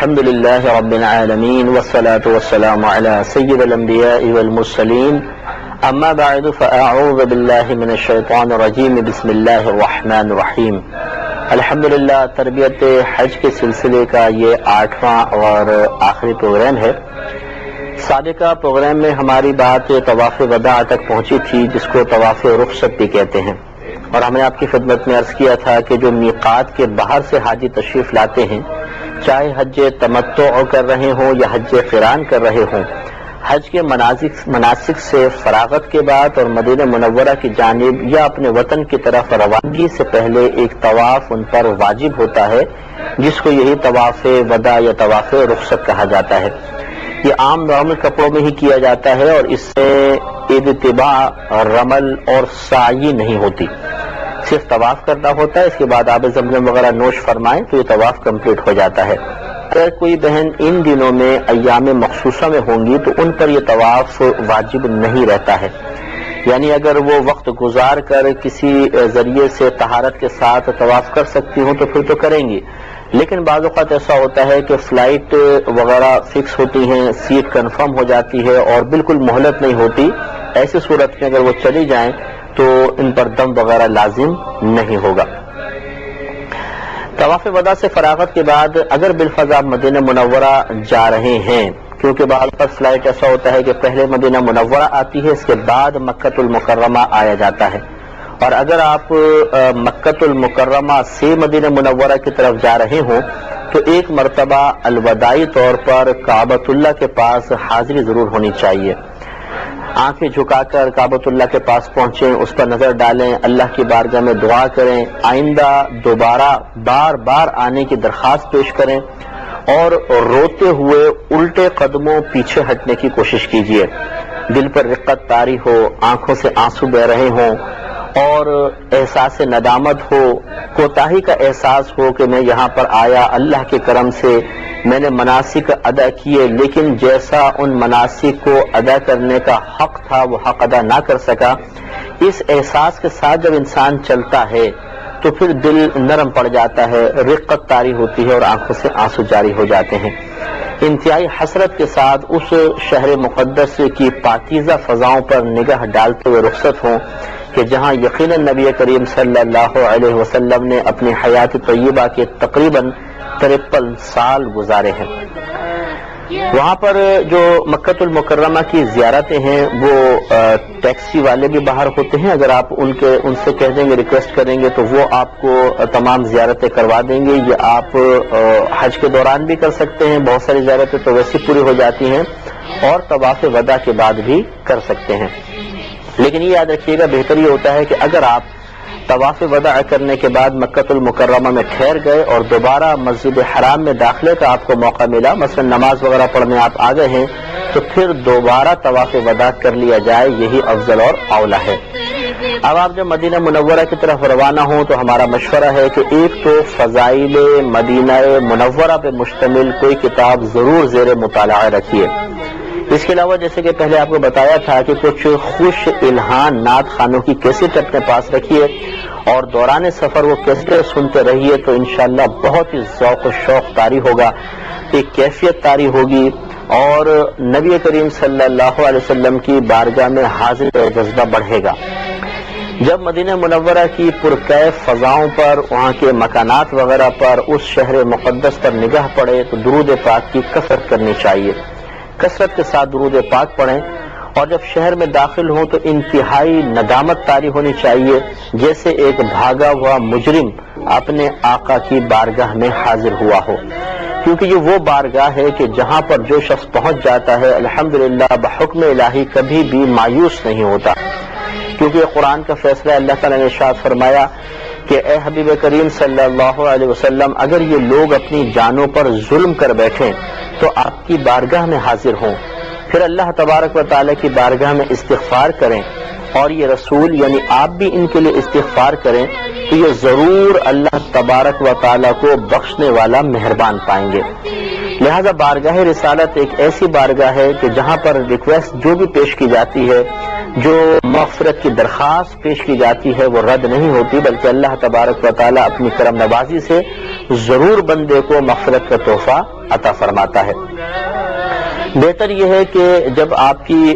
الحمد لله رب العالمين والصلاة والسلام على سيد الأنبياء والمرسلين اما بعد فاعوذ بالله من الشيطان الرجيم بسم الله الرحمن الرحيم۔ الحمدللہ تربیت حج کے سلسلے کا یہ 8واں اور آخری پروگرام ہے۔ سابقہ پروگرام میں ہماری بات طواف وداع تک پہنچی تھی، جس کو طواف رخصت بھی کہتے ہیں، اور ہم نے آپ کی خدمت میں عرض کیا تھا کہ جو میقات کے باہر سے حاجی تشریف لاتے ہیں، چاہے حج تمتع کر رہے ہوں یا حج قران کر رہے ہوں، حج کے مناسک سے فراغت کے بعد اور مدینہ منورہ کی جانب یا اپنے وطن کی طرف روانگی سے پہلے ایک طواف ان پر واجب ہوتا ہے، جس کو یہی طواف وداع یا طواف رخصت کہا جاتا ہے۔ یہ عام نارمل کپڑوں میں ہی کیا جاتا ہے اور اس سے اتباع، رمل اور سعی نہیں ہوتی، صرف طواف کرنا ہوتا ہے۔ اس کے بعد آب زمزم وغیرہ نوش فرمائیں تو یہ طواف کمپلیٹ ہو جاتا ہے۔ اگر کوئی بہن ان دنوں میں ایام مخصوصہ میں ہوں گی تو ان پر یہ طواف واجب نہیں رہتا ہے، یعنی اگر وہ وقت گزار کر کسی ذریعے سے طہارت کے ساتھ طواف کر سکتی ہوں تو پھر تو کریں گی، لیکن بعض اوقات ایسا ہوتا ہے کہ فلائٹ وغیرہ فکس ہوتی ہیں، سیٹ کنفرم ہو جاتی ہے اور بالکل مہلت نہیں ہوتی، ایسی صورت میں اگر وہ چلی جائیں تو ان پر دم وغیرہ لازم نہیں ہوگا۔ طواف وداع سے فراغت کے بعد اگر بالفضا مدینہ منورہ جا رہے ہیں، کیونکہ بعض پر فلائٹ ایسا ہوتا ہے کہ پہلے مدینہ منورہ آتی ہے، اس کے بعد مکۃ المکرمہ آیا جاتا ہے، اور اگر آپ مکۃ المکرمہ سے مدینہ منورہ کی طرف جا رہے ہوں تو ایک مرتبہ الوداعی طور پر کعبۃ اللہ کے پاس حاضری ضرور ہونی چاہیے۔ آنکھیں جھکا کر کعبۃ اللہ کے پاس پہنچیں، اس پر نظر ڈالیں، اللہ کی بارگاہ میں دعا کریں، آئندہ دوبارہ بار بار آنے کی درخواست پیش کریں، اور روتے ہوئے الٹے قدموں پیچھے ہٹنے کی کوشش کیجیے۔ دل پر رقت طاری ہو، آنکھوں سے آنسو بہ رہے ہوں اور احساس ندامت ہو، کوتاہی کا احساس ہو کہ میں یہاں پر آیا، اللہ کے کرم سے میں نے مناسک ادا کیے، لیکن جیسا ان مناسک کو ادا کرنے کا حق تھا وہ حق ادا نہ کر سکا، اس احساس کے ساتھ جب انسان چلتا ہے تو پھر دل نرم پڑ جاتا ہے، رقت طاری ہوتی ہے اور آنکھوں سے آنسو جاری ہو جاتے ہیں۔ انتہائی حسرت کے ساتھ اس شہر مقدس کی پاکیزہ فضاؤں پر نگاہ ڈالتے ہوئے رخصت ہوں کہ جہاں یقیناً نبی کریم صلی اللہ علیہ وسلم نے اپنی حیات طیبہ کے تقریباً 53 سال گزارے ہیں۔ وہاں پر جو مکۃ المکرمہ کی زیارتیں ہیں وہ ٹیکسی والے بھی باہر ہوتے ہیں، اگر آپ ان سے کہہ دیں گے، ریکویسٹ کریں گے تو وہ آپ کو تمام زیارتیں کروا دیں گے۔ یہ آپ حج کے دوران بھی کر سکتے ہیں، بہت ساری زیارتیں تو ویسے پوری ہو جاتی ہیں، اور طواف وداع کے بعد بھی کر سکتے ہیں۔ لیکن یہ یاد رکھیے گا، بہتر یہ ہوتا ہے کہ اگر آپ طواف وداع کرنے کے بعد مکۃ المکرمہ میں ٹھہر گئے اور دوبارہ مسجد حرام میں داخلے کا آپ کو موقع ملا، مثلا نماز وغیرہ پڑھنے آپ آ گئے ہیں، تو پھر دوبارہ طواف وداع کر لیا جائے، یہی افضل اور اولا ہے۔ اب آپ جب مدینہ منورہ کی طرف روانہ ہوں تو ہمارا مشورہ ہے کہ ایک تو فضائل مدینہ منورہ پہ مشتمل کوئی کتاب ضرور زیر مطالعہ رکھیے۔ اس کے علاوہ جیسے کہ پہلے آپ کو بتایا تھا کہ کچھ خوش الہان نعت خانوں کی کیسٹ اپنے پاس رکھیے اور دوران سفر وہ کیسٹیں سنتے رہیے، تو انشاءاللہ بہت ہی ذوق و شوق طاری ہوگا، ایک کیفیت طاری ہوگی، اور نبی کریم صلی اللہ علیہ وسلم کی بارگاہ میں حاضری کا جذبہ بڑھے گا۔ جب مدینہ منورہ کی پرکیف فضاؤں پر، وہاں کے مکانات وغیرہ پر، اس شہر مقدس پر نگاہ پڑے تو درود پاک کی کثرت کرنی چاہیے، کثرت کے ساتھ درود پاک پڑھیں، اور جب شہر میں داخل ہوں تو انتہائی ندامت طاری ہونی چاہیے، جیسے ایک بھاگا ہوا مجرم اپنے آقا کی بارگاہ میں حاضر ہوا ہو، کیونکہ یہ وہ بارگاہ ہے کہ جہاں پر جو شخص پہنچ جاتا ہے الحمدللہ بحکم الہی کبھی بھی مایوس نہیں ہوتا، کیونکہ یہ قرآن کا فیصلہ ہے۔ اللہ تعالیٰ نے ارشاد فرمایا کہ اے حبیب کریم صلی اللہ علیہ وسلم، اگر یہ لوگ اپنی جانوں پر ظلم کر بیٹھیں تو آپ کی بارگاہ میں حاضر ہوں، پھر اللہ تبارک و تعالیٰ کی بارگاہ میں استغفار کریں، اور یہ رسول یعنی آپ بھی ان کے لیے استغفار کریں، تو یہ ضرور اللہ تبارک و تعالیٰ کو بخشنے والا مہربان پائیں گے۔ لہذا بارگاہ رسالت ایک ایسی بارگاہ ہے کہ جہاں پر ریکویسٹ جو بھی پیش کی جاتی ہے، جو مغفرت کی درخواست پیش کی جاتی ہے، وہ رد نہیں ہوتی، بلکہ اللہ تبارک و تعالیٰ اپنی کرم نوازی سے ضرور بندے کو مغفرت کا تحفہ عطا فرماتا ہے۔ بہتر یہ ہے کہ جب آپ کی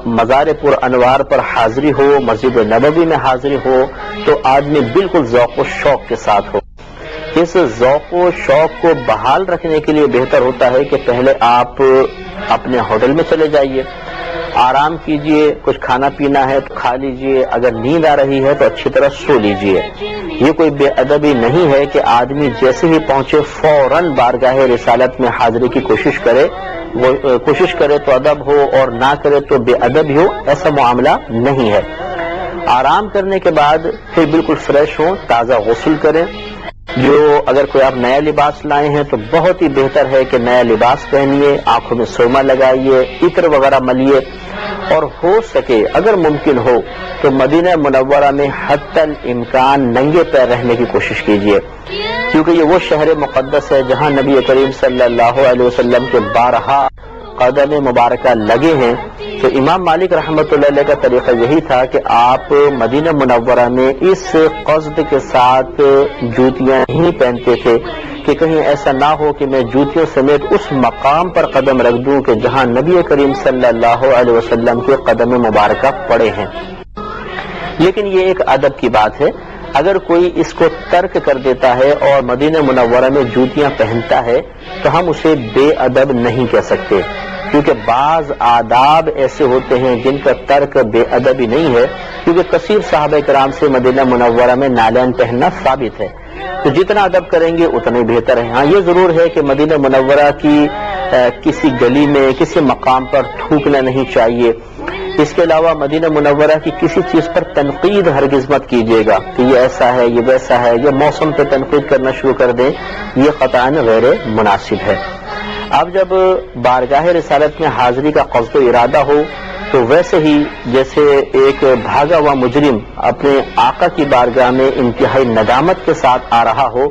مزار پر انوار پر حاضری ہو، مسجد نبوی میں حاضری ہو، تو آدمی بالکل ذوق و شوق کے ساتھ ہو۔ اس ذوق و شوق کو بحال رکھنے کے لیے بہتر ہوتا ہے کہ پہلے آپ اپنے ہوٹل میں چلے جائیے، آرام کیجئے، کچھ کھانا پینا ہے تو کھا لیجئے، اگر نیند آ رہی ہے تو اچھی طرح سو لیجئے۔ یہ کوئی بے ادبی نہیں ہے کہ آدمی جیسے ہی پہنچے فوراً بارگاہ رسالت میں حاضری کی کوشش کرے، وہ کوشش کرے تو ادب ہو اور نہ کرے تو بے ادبی ہو، ایسا معاملہ نہیں ہے۔ آرام کرنے کے بعد پھر بالکل فریش ہوں، تازہ غسل کریں، جو اگر کوئی آپ نیا لباس لائے ہیں تو بہت ہی بہتر ہے کہ نیا لباس پہنیے، آنکھوں میں سرما لگائیے، عطر وغیرہ ملیے، اور ہو سکے اگر ممکن ہو تو مدینہ منورہ میں حتی الامکان ننگے پیر رہنے کی کوشش کیجیے، کیونکہ یہ وہ شہر مقدس ہے جہاں نبی کریم صلی اللہ علیہ وسلم کے بارہا قدم مبارکہ لگے ہیں۔ تو امام مالک رحمۃ اللہ علیہ کا طریقہ یہی تھا کہ آپ مدینہ منورہ میں اس قصد کے ساتھ جوتیاں ہی پہنتے تھے کہ کہیں ایسا نہ ہو کہ میں جوتیوں سمیت اس مقام پر قدم رکھ دوں کہ جہاں نبی کریم صلی اللہ علیہ وسلم کے قدم مبارکہ پڑے ہیں۔ لیکن یہ ایک ادب کی بات ہے، اگر کوئی اس کو ترک کر دیتا ہے اور مدینہ منورہ میں جوتیاں پہنتا ہے تو ہم اسے بے ادب نہیں کہہ سکتے، کیونکہ بعض آداب ایسے ہوتے ہیں جن کا ترک بے ادبی نہیں ہے، کیونکہ کثیر صحابہ کرام سے مدینہ منورہ میں نالین پہننا ثابت ہے، تو جتنا ادب کریں گے اتنا ہی بہتر ہے۔ ہاں یہ ضرور ہے کہ مدینہ منورہ کی کسی گلی میں کسی مقام پر تھوکنا نہیں چاہیے۔ اس کے علاوہ مدینہ منورہ کی کسی چیز پر تنقید ہرگز مت کیجیے گا کہ یہ ایسا ہے، یہ ویسا ہے، یہ موسم پہ تنقید کرنا شروع کر دیں، یہ قطعاً غیر مناسب ہے۔ اب جب بارگاہ رسالت میں حاضری کا قصد و ارادہ ہو تو ویسے ہی جیسے ایک بھاگا ہوا مجرم اپنے آقا کی بارگاہ میں انتہائی ندامت کے ساتھ آ رہا ہو،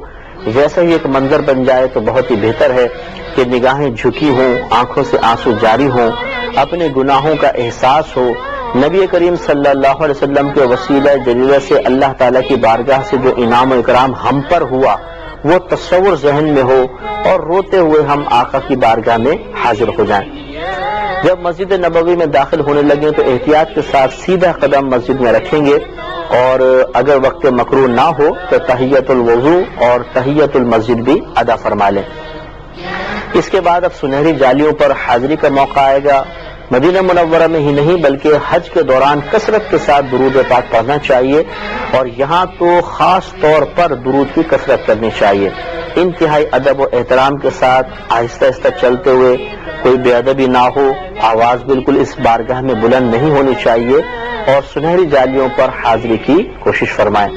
ویسا ہی ایک منظر بن جائے تو بہت ہی بہتر ہے کہ نگاہیں جھکی ہوں، آنکھوں سے آنسو جاری ہوں، اپنے گناہوں کا احساس ہو، نبی کریم صلی اللہ علیہ وسلم کے وسیلہ جلیلہ سے اللہ تعالیٰ کی بارگاہ سے جو انعام و اکرام ہم پر ہوا وہ تصور ذہن میں ہو، اور روتے ہوئے ہم آقا کی بارگاہ میں حاضر ہو جائیں۔ جب مسجد نبوی میں داخل ہونے لگیں تو احتیاط کے ساتھ سیدھا قدم مسجد میں رکھیں گے، اور اگر وقت مکروہ نہ ہو تو تحیۃ الوضو اور تحیۃ المسجد بھی ادا فرما لیں۔ اس کے بعد اب سنہری جالیوں پر حاضری کا موقع آئے گا۔ مدینہ منورہ میں ہی نہیں بلکہ حج کے دوران کثرت کے ساتھ درود پاک پڑھنا چاہیے، اور یہاں تو خاص طور پر درود کی کثرت کرنی چاہیے، انتہائی ادب و احترام کے ساتھ آہستہ آہستہ چلتے ہوئے، کوئی بے ادبی نہ ہو، آواز بالکل اس بارگاہ میں بلند نہیں ہونی چاہیے، اور سنہری جالیوں پر حاضری کی کوشش فرمائیں۔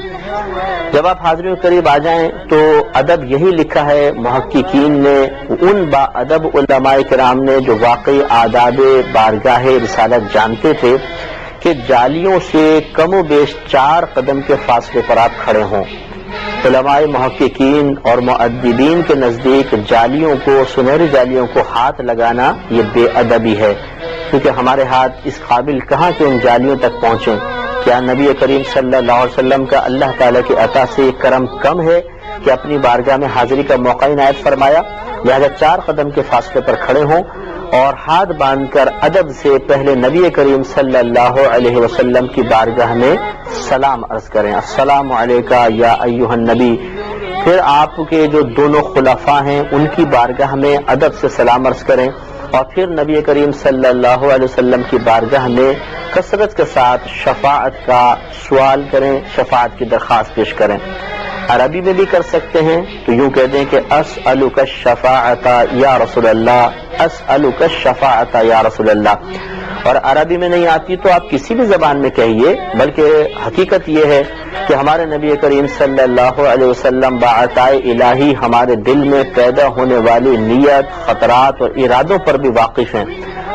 جب آپ حاضری کے قریب آ جائیں تو ادب یہی لکھا ہے محققین نے، ان با ادب علماء کرام نے جو واقعی آداب بارگاہ رسالت جانتے تھے کہ جالیوں سے کم و بیش 4 قدم کے فاصلے پر آپ کھڑے ہوں۔ علماء محققین اور مؤدبین کے نزدیک جالیوں کو، سنہری جالیوں کو ہاتھ لگانا یہ بے ادبی ہے، کیونکہ ہمارے ہاتھ اس قابل کہاں کہ ان جالیوں تک پہنچیں۔ کیا نبی کریم صلی اللہ علیہ وسلم کا اللہ تعالیٰ کی عطا سے کرم کم ہے کہ اپنی بارگاہ میں حاضری کا موقع عنایت فرمایا؟ لہذا 4 قدم کے فاصلے پر کھڑے ہوں اور ہاتھ باندھ کر ادب سے پہلے نبی کریم صلی اللہ علیہ وسلم کی بارگاہ میں سلام عرض کریں، السلام علیکہ یا ایھا النبی۔ پھر آپ کے جو دونوں خلفاء ہیں ان کی بارگاہ میں ادب سے سلام عرض کریں، اور پھر نبی کریم صلی اللہ علیہ وسلم کی بارگاہ میں کثرت کے ساتھ شفاعت کا سوال کریں، شفاعت کی درخواست پیش کریں۔ عربی میں بھی کر سکتے ہیں تو یوں کہہ دیں کہ اسألک الشفاعۃ یا رسول اللہ، اسألک الشفاعۃ یا رسول اللہ۔ اور عربی میں نہیں آتی تو آپ کسی بھی زبان میں کہیے، بلکہ حقیقت یہ ہے کہ ہمارے نبی کریم صلی اللہ علیہ وسلم بعطائے الہی ہمارے دل میں پیدا ہونے والی نیت، خطرات اور ارادوں پر بھی واقف ہیں،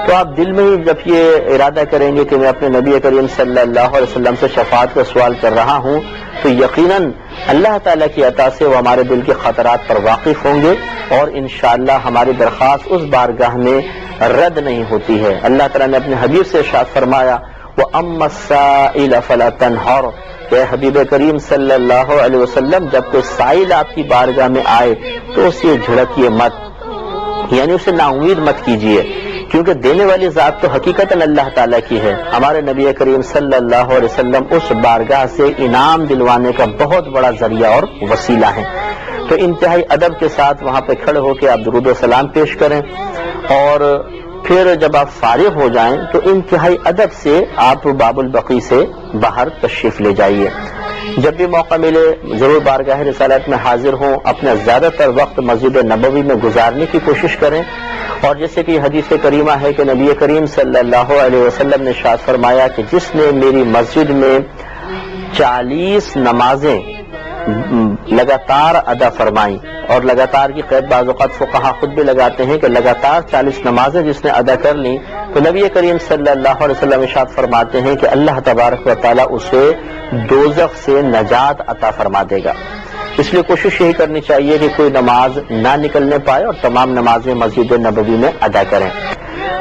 تو آپ دل میں ہی جب یہ ارادہ کریں گے کہ میں اپنے نبی کریم صلی اللہ علیہ وسلم سے شفاعت کا سوال کر رہا ہوں، تو یقیناً اللہ تعالیٰ کی عطا سے وہ ہمارے دل کے خطرات پر واقف ہوں گے، اور انشاءاللہ ہماری درخواست اس بارگاہ میں رد نہیں ہوتی ہے۔ اللہ تعالیٰ نے اپنے حبیب سے ارشاد فرمایا وَأَمَّا السَّائِلَ فَلَا تَنْهَرْ، کہ حبیب کریم صلی اللہ علیہ وسلم جب کوئی سائل آپ کی بارگاہ میں آئے تو اسے جھڑکیے مت، یعنی اسے نا امید مت کیجیے، کیونکہ دینے والی ذات تو حقیقتاً اللہ تعالیٰ کی ہے۔ ہمارے نبی کریم صلی اللہ علیہ وسلم اس بارگاہ سے انعام دلوانے کا بہت بڑا ذریعہ اور وسیلہ ہے۔ تو انتہائی ادب کے ساتھ وہاں پہ کھڑے ہو کے آپ درود و سلام پیش کریں، اور پھر جب آپ فارغ ہو جائیں تو انتہائی ادب سے آپ باب البقیع سے باہر تشریف لے جائیے۔ جب بھی موقع ملے ضرور بارگاہ رسالت میں حاضر ہوں، اپنا زیادہ تر وقت مسجد نبوی میں گزارنے کی کوشش کریں، اور جیسے کہ حدیث کریمہ ہے کہ نبی کریم صلی اللہ علیہ وسلم نے ارشاد فرمایا کہ جس نے میری مسجد میں 40 نمازیں لگاتار ادا فرمائی، اور لگاتار کی قید بعض اوقات فقہا خود بھی لگاتے ہیں کہ لگاتار 40 نمازیں جس نے ادا کر لیں تو نبی کریم صلی اللہ علیہ وسلم ارشاد فرماتے ہیں کہ اللہ تبارک و تعالیٰ اسے دوزخ سے نجات عطا فرما دے گا۔ اس لیے کوشش یہی کرنی چاہیے کہ کوئی نماز نہ نکلنے پائے اور تمام نمازیں مسجد نبوی میں ادا کریں۔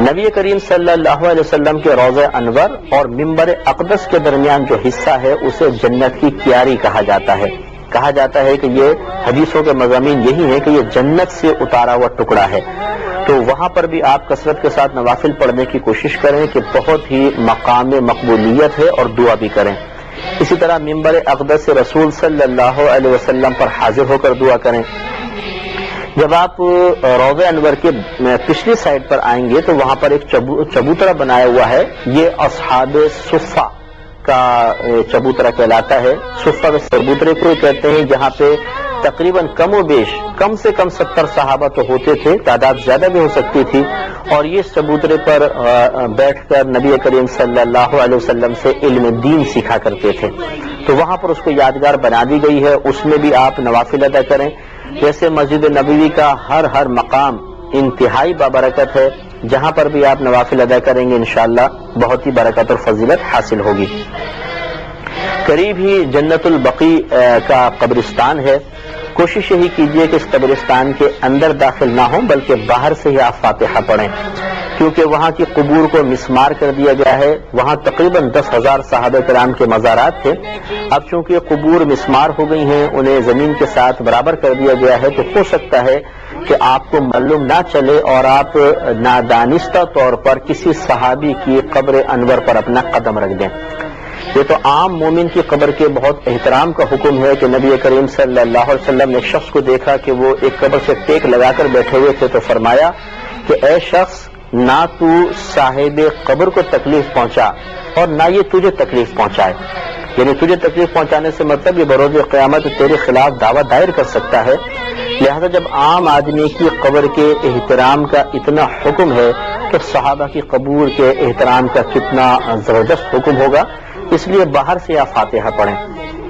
نبی کریم صلی اللہ علیہ وسلم کے روضہ انور اور منبر اقدس کے درمیان جو حصہ ہے اسے جنت کی کیاری کہا جاتا ہے۔ کہا جاتا ہے کہ یہ حدیثوں کے مضامین یہی ہیں کہ یہ جنت سے اتارا ہوا ٹکڑا ہے، تو وہاں پر بھی آپ کثرت کے ساتھ نوافل پڑھنے کی کوشش کریں کہ بہت ہی مقام مقبولیت ہے، اور دعا بھی کریں۔ اسی طرح منبر اقدس رسول صلی اللہ علیہ وسلم پر حاضر ہو کر دعا کریں۔ جب آپ روضہ انور کے پچھلی سائڈ پر آئیں گے تو وہاں پر ایک چبوترا بنایا ہوا ہے، یہ اصحاب صفہ کا چبوترا کہلاتا ہے۔ صفہ کے چبوترے کو کہتے ہیں جہاں پہ تقریباً کم و بیش کم سے کم 70 صحابہ تو ہوتے تھے، تعداد زیادہ بھی ہو سکتی تھی، اور یہ چبوترے پر بیٹھ کر نبی کریم صلی اللہ علیہ وسلم سے علم دین سیکھا کرتے تھے، تو وہاں پر اس کو یادگار بنا دی گئی ہے، اس میں بھی آپ نوافل ادا کریں۔ جیسے مسجد نبوی کا ہر مقام انتہائی بابرکت ہے، جہاں پر بھی آپ نوافل ادا کریں گے انشاءاللہ بہت ہی برکت اور فضیلت حاصل ہوگی۔ قریب ہی جنت البقیع کا قبرستان ہے، کوشش یہی کیجیے کہ اس قبرستان کے اندر داخل نہ ہوں بلکہ باہر سے ہی آپ فاتحہ پڑھیں، کیونکہ وہاں کی قبور کو مسمار کر دیا گیا ہے۔ وہاں تقریباً 10,000 صحابہ کرام کے مزارات تھے، اب چونکہ قبور مسمار ہو گئی ہیں، انہیں زمین کے ساتھ برابر کر دیا گیا ہے، تو ہو سکتا ہے کہ آپ کو معلوم نہ چلے اور آپ نادانستہ طور پر کسی صحابی کی قبر انور پر اپنا قدم رکھ دیں۔ یہ تو عام مومن کی قبر کے بہت احترام کا حکم ہے کہ نبی کریم صلی اللہ علیہ وسلم نے ایک شخص کو دیکھا کہ وہ ایک قبر سے ٹیک لگا کر بیٹھے ہوئے تھے، تو فرمایا کہ اے شخص، نہ تو صاحب قبر کو تکلیف پہنچا اور نہ یہ تجھے تکلیف پہنچائے، یعنی تجھے تکلیف پہنچانے سے مطلب یہ بروز قیامت تیرے خلاف دعویٰ دائر کر سکتا ہے۔ لہذا جب عام آدمی کی قبر کے احترام کا اتنا حکم ہے تو صحابہ کی قبور کے احترام کا کتنا زبردست حکم ہوگا، اس لیے باہر سے آپ فاتحہ پڑھیں۔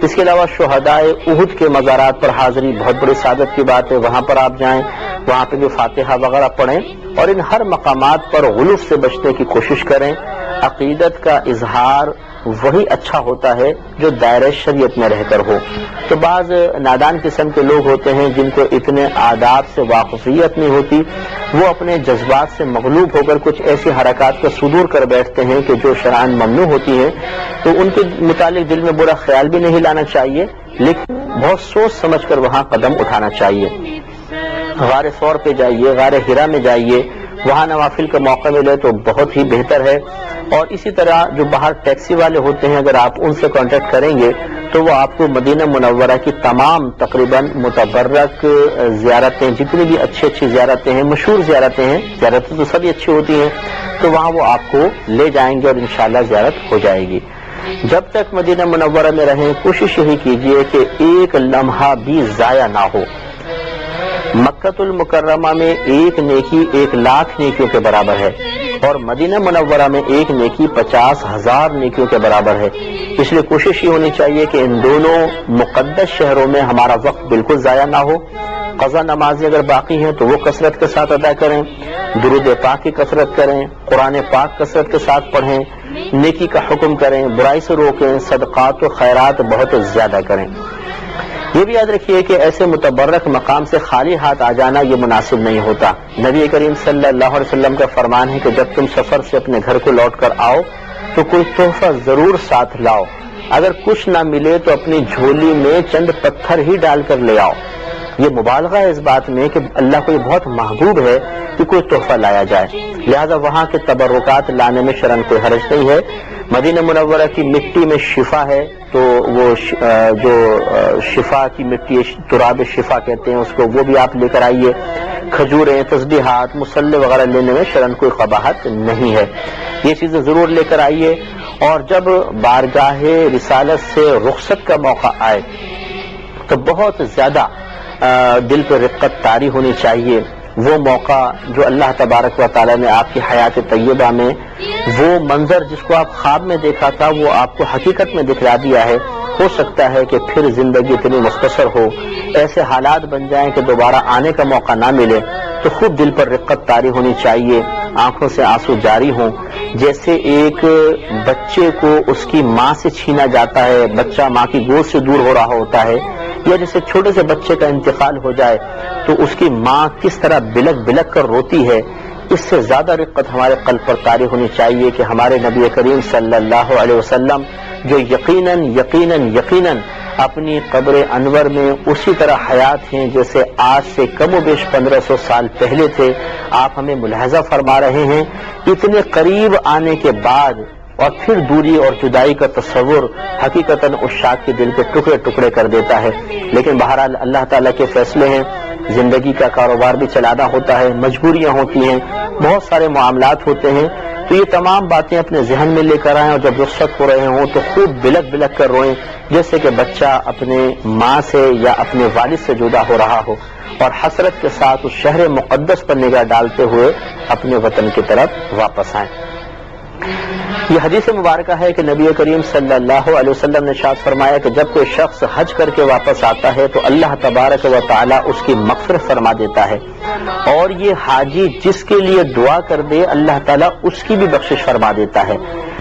اس کے علاوہ شہدائے احد کے مزارات پر حاضری بہت بڑی سعادت کی بات ہے، وہاں پر آپ جائیں، وہاں پہ بھی فاتحہ وغیرہ پڑھیں، اور ان ہر مقامات پر غلوف سے بچنے کی کوشش کریں۔ عقیدت کا اظہار وہی اچھا ہوتا ہے جو دائرہ شریعت میں رہ کر ہو۔ تو بعض نادان قسم کے لوگ ہوتے ہیں جن کو اتنے آداب سے واقفیت نہیں ہوتی، وہ اپنے جذبات سے مغلوب ہو کر کچھ ایسی حرکات کا صدور کر بیٹھتے ہیں کہ جو شرعاً ممنوع ہوتی ہیں، تو ان کے متعلق دل میں برا خیال بھی نہیں لانا چاہیے، لیکن بہت سوچ سمجھ کر وہاں قدم اٹھانا چاہیے۔ غار ثور پہ جائیے، غار حرا میں جائیے، وہاں نوافل کا موقع ملے تو بہت ہی بہتر ہے۔ اور اسی طرح جو باہر ٹیکسی والے ہوتے ہیں، اگر آپ ان سے کانٹیکٹ کریں گے تو وہ آپ کو مدینہ منورہ کی تمام تقریباً متبرک زیارتیں، جتنی بھی اچھی زیارتیں ہیں، مشہور زیارتیں ہیں، زیارتیں تو سبھی اچھی ہوتی ہیں، تو وہاں وہ آپ کو لے جائیں گے اور انشاءاللہ زیارت ہو جائے گی۔ جب تک مدینہ منورہ میں رہیں کوشش یہی کیجیے کہ ایک لمحہ بھی ضائع نہ ہو۔ مکہ المکرمہ میں ایک نیکی 1,00,000 نیکیوں کے برابر ہے، اور مدینہ منورہ میں ایک نیکی 50,000 نیکیوں کے برابر ہے۔ اس لیے کوشش یہ ہونی چاہیے کہ ان دونوں مقدس شہروں میں ہمارا وقت بالکل ضائع نہ ہو۔ قضا نمازیں اگر باقی ہیں تو وہ کثرت کے ساتھ ادا کریں، درود پاک کی کثرت کریں، قرآن پاک کثرت کے ساتھ پڑھیں، نیکی کا حکم کریں، برائی سے روکیں، صدقات و خیرات بہت زیادہ کریں۔ یہ بھی یاد رکھیے کہ ایسے متبرک مقام سے خالی ہاتھ آ جانا یہ مناسب نہیں ہوتا۔ نبی کریم صلی اللہ علیہ وسلم کا فرمان ہے کہ جب تم سفر سے اپنے گھر کو لوٹ کر آؤ تو کوئی تحفہ ضرور ساتھ لاؤ، اگر کچھ نہ ملے تو اپنی جھولی میں چند پتھر ہی ڈال کر لے آؤ. یہ مبالغہ ہے اس بات میں کہ اللہ کو یہ بہت محبوب ہے کہ کوئی تحفہ لایا جائے، لہذا وہاں کے تبرکات لانے میں شرعاً کوئی حرج نہیں ہے. مدینہ منورہ کی مٹی میں شفا ہے، تو وہ جو شفا کی مٹی تراب شفا کہتے ہیں اس کو، وہ بھی آپ لے کر آئیے. کھجوریں، تسبیحات، مصلی وغیرہ لینے میں شرعاً کوئی قباحت نہیں ہے. یہ چیزیں ضرور لے کر آئیے. اور جب بارگاہ رسالت سے رخصت کا موقع آئے تو بہت زیادہ دل پہ رقت طاری ہونی چاہیے. وہ موقع جو اللہ تبارک و تعالیٰ نے آپ کی حیات طیبہ میں وہ منظر جس کو آپ خواب میں دیکھا تھا وہ آپ کو حقیقت میں دکھلا دیا ہے. ہو سکتا ہے کہ پھر زندگی اتنی مختصر ہو، ایسے حالات بن جائیں کہ دوبارہ آنے کا موقع نہ ملے، تو خوب دل پر رقت طاری ہونی چاہیے، آنکھوں سے آنسو جاری ہوں. جیسے ایک بچے کو اس کی ماں سے چھینا جاتا ہے، بچہ ماں کی گود سے دور ہو رہا ہوتا ہے، یا جیسے چھوٹے سے بچے کا انتقال ہو جائے تو اس کی ماں کس طرح بلک بلک کر روتی ہے، اس سے زیادہ رقت ہمارے قلب پر طاری ہونی چاہیے کہ ہمارے نبی کریم صلی اللہ علیہ وسلم جو یقیناً یقیناً یقیناً اپنی قبر انور میں اسی طرح حیات ہیں جیسے آج سے کم و بیش 1500 سال پہلے تھے. آپ ہمیں ملاحظہ فرما رہے ہیں. اتنے قریب آنے کے بعد اور پھر دوری اور جدائی کا تصور حقیقتاً اس شاخ کے دل کے ٹکڑے ٹکڑے کر دیتا ہے. لیکن بہرحال اللہ تعالیٰ کے فیصلے ہیں، زندگی کا کاروبار بھی چلانا ہوتا ہے، مجبوریاں ہوتی ہیں، بہت سارے معاملات ہوتے ہیں. تو یہ تمام باتیں اپنے ذہن میں لے کر آئیں اور جب رخصت ہو رہے ہوں تو خوب بلک بلک کر روئیں جیسے کہ بچہ اپنے ماں سے یا اپنے والد سے جدا ہو رہا ہو، اور حسرت کے ساتھ اس شہر مقدس پر نگاہ ڈالتے ہوئے اپنے وطن کی طرف واپس آئیں. یہ حدیث مبارکہ ہے کہ نبی کریم صلی اللہ علیہ وسلم نے ارشاد فرمایا کہ جب کوئی شخص حج کر کے واپس آتا ہے تو اللہ تبارک و تعالی اس کی مغفرت فرما دیتا ہے، اور یہ حاجی جس کے لیے دعا کر دے اللہ تعالیٰ اس کی بھی بخشش فرما دیتا ہے.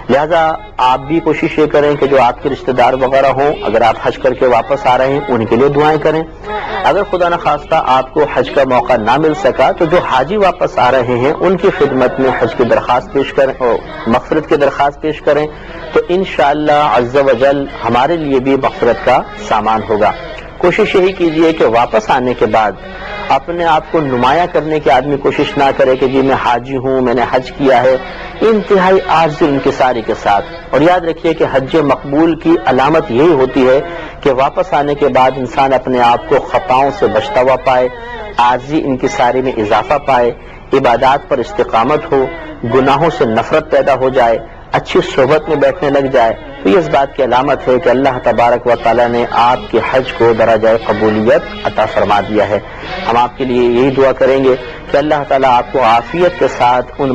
لہذا آپ بھی کوشش یہ کریں کہ جو آپ کے رشتہ دار وغیرہ ہوں، اگر آپ حج کر کے واپس آ رہے ہیں ان کے لیے دعائیں کریں. اگر خدا نخواستہ آپ کو حج کا موقع نہ مل سکا تو جو حاجی واپس آ رہے ہیں ان کی خدمت میں حج کی درخواست پیش کریں اور مغفرت کی درخواست پیش کریں، تو انشاءاللہ عز و جل ہمارے لیے بھی مغفرت کا سامان ہوگا. کوشش یہی کیجئے کہ واپس آنے کے بعد اپنے آپ کو نمایاں کرنے کی آدمی کوشش نہ کرے کہ جی میں حاجی ہوں، میں نے حج کیا ہے. انتہائی عاجزی انکساری کے ساتھ. اور یاد رکھیے کہ حج مقبول کی علامت یہی ہوتی ہے کہ واپس آنے کے بعد انسان اپنے آپ کو خطاؤں سے بچتا ہوا پائے، عاجزی انکساری میں اضافہ پائے، عبادات پر استقامت ہو، گناہوں سے نفرت پیدا ہو جائے، اچھی صحبت میں بیٹھنے لگ جائے. تو یہ اس بات کی علامت ہے کہ اللہ تبارک و تعالیٰ نے آپ کے حج کو درجہ قبولیت عطا فرما دیا ہے. ہم آپ کے لیے یہی دعا کریں گے کہ اللہ تعالیٰ آپ کو عافیت کے ساتھ ان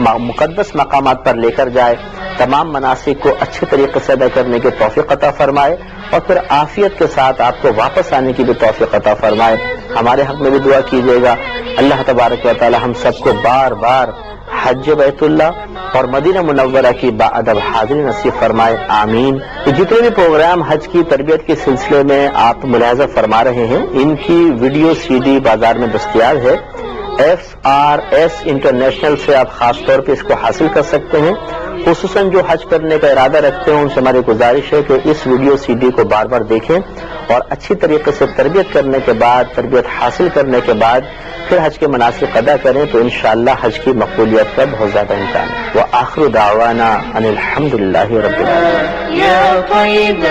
مقدس مقامات پر لے کر جائے، تمام مناسک کو اچھے طریقے سے ادا کرنے کی توفیق عطا فرمائے، اور پھر عافیت کے ساتھ آپ کو واپس آنے کی بھی توفیق عطا فرمائے. ہمارے حق میں بھی دعا کیجیے گا. اللہ تبارک و تعالیٰ ہم سب کو بار بار حج بیت اللہ اور مدینہ منورہ کی باادب حاضری نصیب فرمائے، آمین. جتنے بھی پروگرام حج کی تربیت کے سلسلے میں آپ ملاحظہ فرما رہے ہیں ان کی ویڈیو سی ڈی بازار میں دستیاب ہے. FRS انٹرنیشنل سے آپ خاص طور پہ اس کو حاصل کر سکتے ہیں. خصوصاً جو حج کرنے کا ارادہ رکھتے ہیں ان سے ہماری گزارش ہے کہ اس ویڈیو سی ڈی کو بار بار دیکھیں اور اچھی طریقے سے تربیت کرنے کے بعد، تربیت حاصل کرنے کے بعد پھر حج کے مناسک ادا کریں تو انشاءاللہ حج کی مقبولیت کا بہت زیادہ امکان ہے. وآخر دعوانا ان الحمدللہ رب العالمین.